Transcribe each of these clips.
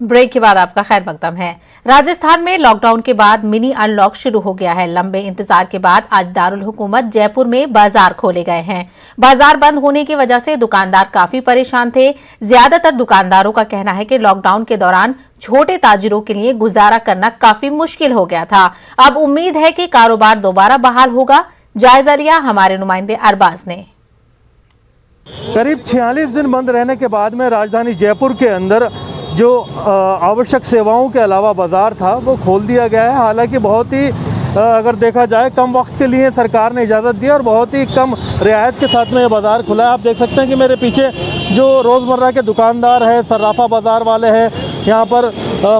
Break के बाद आपका खैर मकदम है। राजस्थान में लॉकडाउन के बाद मिनी अनलॉक शुरू हो गया है। लंबे इंतजार के बाद आज दारुल हुकूमत जयपुर में बाजार खोले गए हैं। बाजार बंद होने की वजह से दुकानदार काफी परेशान थे। ज्यादातर दुकानदारों का कहना है कि लॉकडाउन के दौरान छोटे ताजिरों के लिए गुजारा करना काफी मुश्किल हो गया था। अब उम्मीद है कि कारोबार दोबारा बहाल होगा। जायजा लिया हमारे नुमाइंदे अरबाज ने। करीब 46 दिन बंद रहने के बाद में राजधानी जयपुर के अंदर जो आवश्यक सेवाओं के अलावा बाज़ार था वो खोल दिया गया है। हालांकि बहुत ही अगर देखा जाए कम वक्त के लिए सरकार ने इजाज़त दी और बहुत ही कम रियायत के साथ में ये बाज़ार खुला है। आप देख सकते हैं कि मेरे पीछे जो रोज़मर्रा के दुकानदार हैं, सर्राफा बाज़ार वाले हैं, यहाँ पर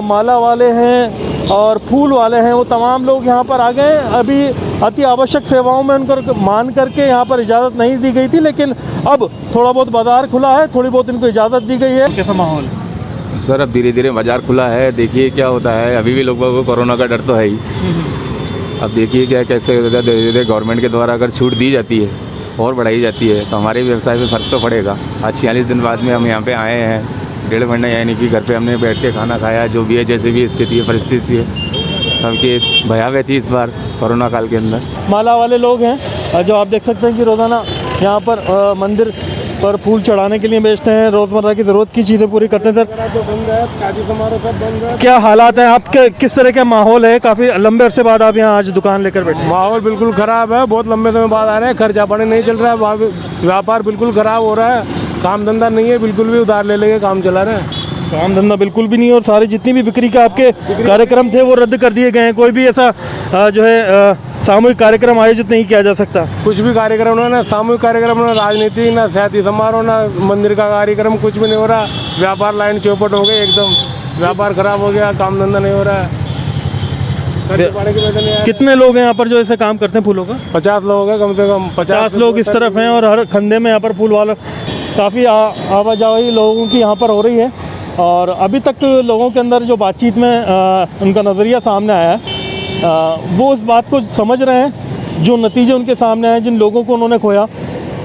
माला वाले हैं और फूल वाले हैं, वो तमाम लोग यहाँ पर आ गए। अभी अति आवश्यक सेवाओं में उनको मान करके यहाँ पर इजाज़त नहीं दी गई थी, लेकिन अब थोड़ा बहुत बाज़ार खुला है, थोड़ी बहुत इनको इजाज़त दी गई है। कैसा माहौल सर? अब धीरे धीरे बाजार खुला है, देखिए क्या होता है। अभी भी लोगों को कोरोना का डर तो है ही। अब देखिए क्या कैसे धीरे धीरे गवर्नमेंट के द्वारा अगर छूट दी जाती है और बढ़ाई जाती है तो हमारे व्यवसाय में फ़र्क तो पड़ेगा। आज 46 दिन बाद में हम यहाँ पे आए हैं, 1.5 महीना यानी कि घर पे हमने बैठ के खाना खाया। जो भी है, जैसे भी स्थिति है, परिस्थिति है, सबकी भयावह थी इस बार कोरोना काल के अंदर। माला वाले लोग हैं जो आप देख सकते हैं कि रोज़ाना यहाँ पर मंदिर पर फूल चढ़ाने के लिए बेचते हैं, रोज़मर्रा की ज़रूरत की चीज़ें पूरी करते हैं। सर, जो बंद है, शादी समारोह सब बंद है, क्या हालात हैं आपके? किस तरह का माहौल है? काफ़ी लंबे अरसे बाद आप यहाँ आज दुकान लेकर बैठे। माहौल बिल्कुल ख़राब है, बहुत लंबे समय बाद आ रहे हैं। खर्चा पानी नहीं चल रहा है, व्यापार बिल्कुल ख़राब हो रहा है, काम धंधा नहीं है, बिल्कुल भी उधार ले लेके काम चला रहे हैं। काम धंधा बिल्कुल भी नहीं है और सारी जितनी भी बिक्री के आपके कार्यक्रम थे वो रद्द कर दिए गए हैं। कोई भी ऐसा जो है सामूहिक कार्यक्रम आयोजित नहीं किया जा सकता। कुछ भी कार्यक्रम ना सामूहिक कार्यक्रम, ना राजनीति, ना शादी समारोह, ना मंदिर का कार्यक्रम, कुछ भी नहीं हो रहा। व्यापार लाइन चौपट हो गई, एकदम व्यापार खराब हो गया, काम धंधा नहीं हो रहा है। कितने लोग हैं यहाँ पर जो ऐसे काम करते हैं फूलों का? 50 लोग हैं कम से कम। 50 लोग इस तरफ हैं और हर खंधे में यहाँ पर फूल वाला काफ़ी आवाजाही लोगों की यहाँ पर हो रही है। और अभी तक लोगों के अंदर जो बातचीत में उनका नज़रिया सामने आया है, वो इस बात को समझ रहे हैं जो नतीजे उनके सामने आए, जिन लोगों को उन्होंने खोया,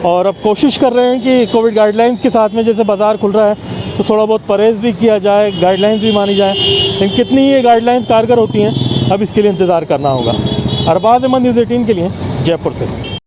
और अब कोशिश कर रहे हैं कि कोविड गाइडलाइंस के साथ में जैसे बाज़ार खुल रहा है तो थोड़ा बहुत परहेज़ भी किया जाए, गाइडलाइंस भी मानी जाए। लेकिन कितनी ये गाइडलाइंस कारगर होती हैं, अब इसके लिए इंतज़ार करना होगा। अरबाज अहमद, न्यूज़ 18 के लिए जयपुर से।